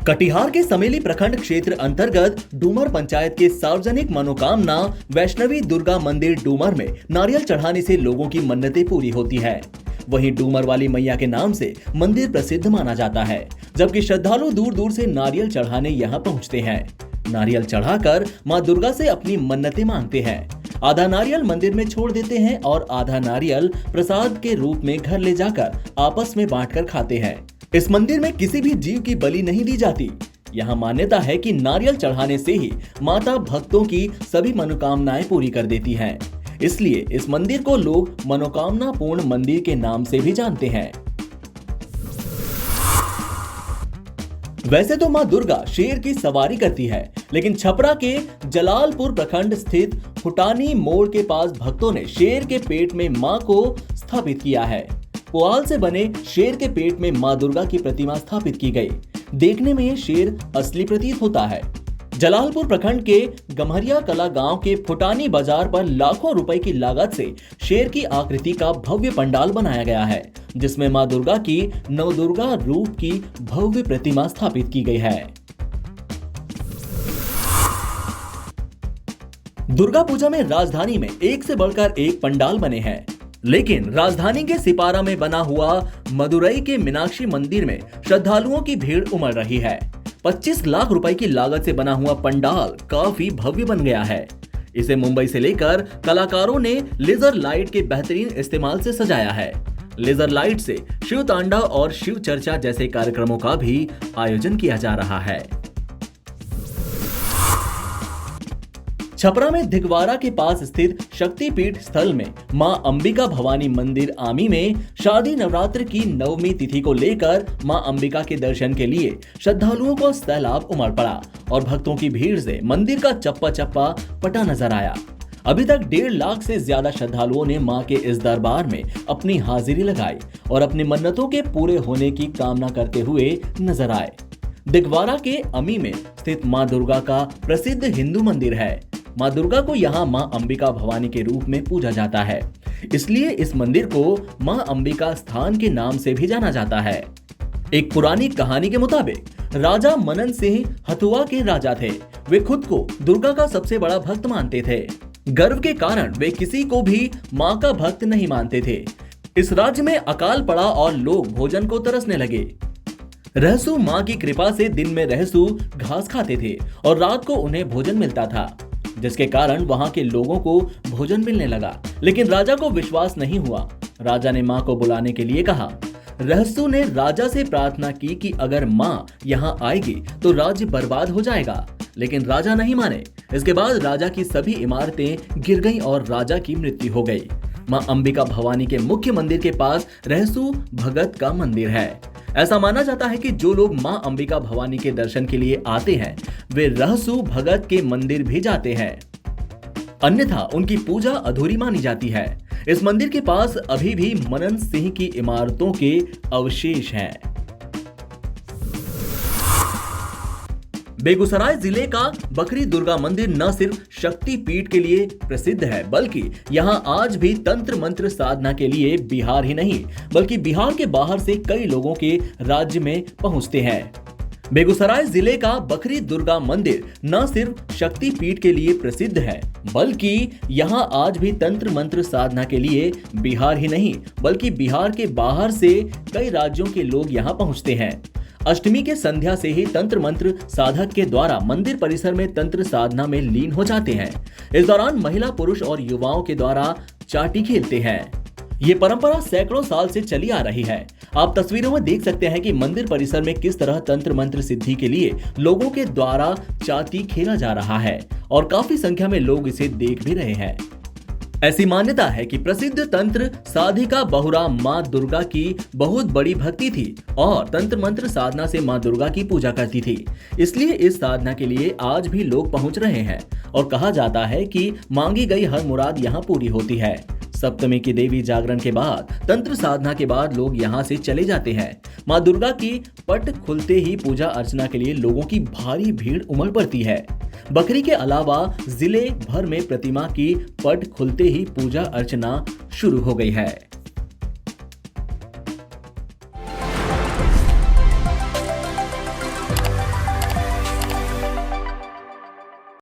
कटिहार के समेली प्रखंड क्षेत्र अंतर्गत डूमर पंचायत के सार्वजनिक मनोकामना वैष्णवी दुर्गा मंदिर डूमर में नारियल चढ़ाने से लोगों की मन्नतें पूरी होती है। वहीं डूमर वाली मैया के नाम से मंदिर प्रसिद्ध माना जाता है, जबकि श्रद्धालु दूर दूर से नारियल चढ़ाने यहाँ पहुँचते हैं। नारियल चढ़ाकर माँ दुर्गा से अपनी मन्नतें मांगते हैं। आधा नारियल मंदिर में छोड़ देते हैं और आधा नारियल प्रसाद के रूप में घर ले जाकर आपस में बांटकर खाते हैं। इस मंदिर में किसी भी जीव की बलि नहीं दी जाती। यहाँ मान्यता है कि नारियल चढ़ाने से ही माता भक्तों की सभी मनोकामनाएं पूरी कर देती हैं। इसलिए इस मंदिर को लोग मनोकामना पूर्ण मंदिर के नाम से भी जानते हैं। वैसे तो मां दुर्गा शेर की सवारी करती है, लेकिन छपरा के जलालपुर प्रखंड स्थित हुटानी मोड़ के पास भक्तों ने शेर के पेट में मां को स्थापित किया है। पुआल से बने शेर के पेट में मां दुर्गा की प्रतिमा स्थापित की गई। देखने में ये शेर असली प्रतीत होता है। जलालपुर प्रखंड के गम्हरिया कला गांव के फुटानी बाजार पर लाखों रुपए की लागत से शेर की आकृति का भव्य पंडाल बनाया गया है, जिसमें मां दुर्गा की नवदुर्गा रूप की भव्य प्रतिमा स्थापित की गई है। दुर्गा पूजा में राजधानी में एक से बढ़कर एक पंडाल बने हैं, लेकिन राजधानी के सिपारा में बना हुआ मदुरई के मीनाक्षी मंदिर में श्रद्धालुओं की भीड़ उमड़ रही है। 25 लाख रुपए की लागत से बना हुआ पंडाल काफी भव्य बन गया है। इसे मुंबई से लेकर कलाकारों ने लेजर लाइट के बेहतरीन इस्तेमाल से सजाया है। लेजर लाइट से शिव तांडव और शिव चर्चा जैसे कार्यक्रमों का भी आयोजन किया जा रहा है। छपरा में दिगवारा के पास स्थित शक्तिपीठ स्थल में मां अंबिका भवानी मंदिर आमी में शारदीय नवरात्र की नवमी तिथि को लेकर मां अंबिका के दर्शन के लिए श्रद्धालुओं को सैलाब उमड़ पड़ा और भक्तों की भीड़ से मंदिर का चप्पा चप्पा पटा नजर आया। अभी तक 1.5 लाख से ज्यादा श्रद्धालुओं ने मां के इस दरबार में अपनी हाजिरी लगाई और अपनी मन्नतों के पूरे होने की कामना करते हुए नजर आए। दिगवारा के अमी में स्थित मां दुर्गा का प्रसिद्ध हिंदू मंदिर है। मां दुर्गा को यहाँ मां अंबिका भवानी के रूप में पूजा जाता है, इसलिए इस मंदिर को मां अंबिका स्थान के नाम से भी जाना जाता है। एक पुरानी कहानी के मुताबिक राजा मनन सिंह हथुआ के राजा थे। वे खुद को दुर्गा का सबसे बड़ा भक्त मानते थे। गर्व के कारण वे किसी को भी मां का भक्त नहीं मानते थे। इस राज्य में अकाल पड़ा और लोग भोजन को तरसने लगे। रहसु मां की कृपा से दिन में रहसु घास खाते थे और रात को उन्हें भोजन मिलता था, जिसके कारण वहां के लोगों को भोजन मिलने लगा। लेकिन राजा को विश्वास नहीं हुआ। राजा ने मां को बुलाने के लिए कहा। रहसु ने राजा से प्रार्थना की कि अगर मां यहां आएगी तो राज्य बर्बाद हो जाएगा, लेकिन राजा नहीं माने। इसके बाद राजा की सभी इमारतें गिर गईं और राजा की मृत्यु हो गई। मां अंबिका भवानी के मुख्य मंदिर के पास रहसु भगत का मंदिर है। ऐसा माना जाता है कि जो लोग मां अंबिका भवानी के दर्शन के लिए आते हैं, वे रहसु भगत के मंदिर भी जाते हैं, अन्यथा उनकी पूजा अधूरी मानी जाती है। इस मंदिर के पास अभी भी मनन सिंह की इमारतों के अवशेष हैं। बेगूसराय जिले का बखरी दुर्गा मंदिर न सिर्फ शक्ति पीठ के लिए प्रसिद्ध है, बल्कि यहाँ आज भी तंत्र मंत्र साधना के लिए बिहार ही नहीं बल्कि बिहार के बाहर से कई लोगों के राज्य में पहुंचते हैं। बेगूसराय जिले का बखरी दुर्गा मंदिर न सिर्फ शक्ति पीठ के लिए प्रसिद्ध है, बल्कि यहाँ आज भी तंत्र मंत्र साधना के लिए बिहार ही नहीं बल्कि बिहार के बाहर से कई राज्यों के लोग यहाँ पहुंचते हैं। अष्टमी के संध्या से ही तंत्र मंत्र साधक के द्वारा मंदिर परिसर में तंत्र साधना में लीन हो जाते हैं। इस दौरान महिला, पुरुष और युवाओं के द्वारा चाटी खेलते हैं। ये परंपरा सैकड़ों साल से चली आ रही है। आप तस्वीरों में देख सकते हैं कि मंदिर परिसर में किस तरह तंत्र मंत्र सिद्धि के लिए लोगों के द्वारा चाटी खेला जा रहा है और काफी संख्या में लोग इसे देख भी रहे हैं। ऐसी मान्यता है कि प्रसिद्ध तंत्र साधिका बहुरा मां दुर्गा की बहुत बड़ी भक्ति थी और तंत्र मंत्र साधना से मां दुर्गा की पूजा करती थी। इसलिए इस साधना के लिए आज भी लोग पहुंच रहे हैं और कहा जाता है कि मांगी गई हर मुराद यहां पूरी होती है। सप्तमी की देवी जागरण के बाद तंत्र साधना के बाद लोग यहाँ से चले जाते हैं। मां दुर्गा की पट खुलते ही पूजा अर्चना के लिए लोगों की भारी भीड़ उमड़ पड़ती है। बकरी के अलावा जिले भर में प्रतिमा की पट खुलते ही पूजा अर्चना शुरू हो गई है।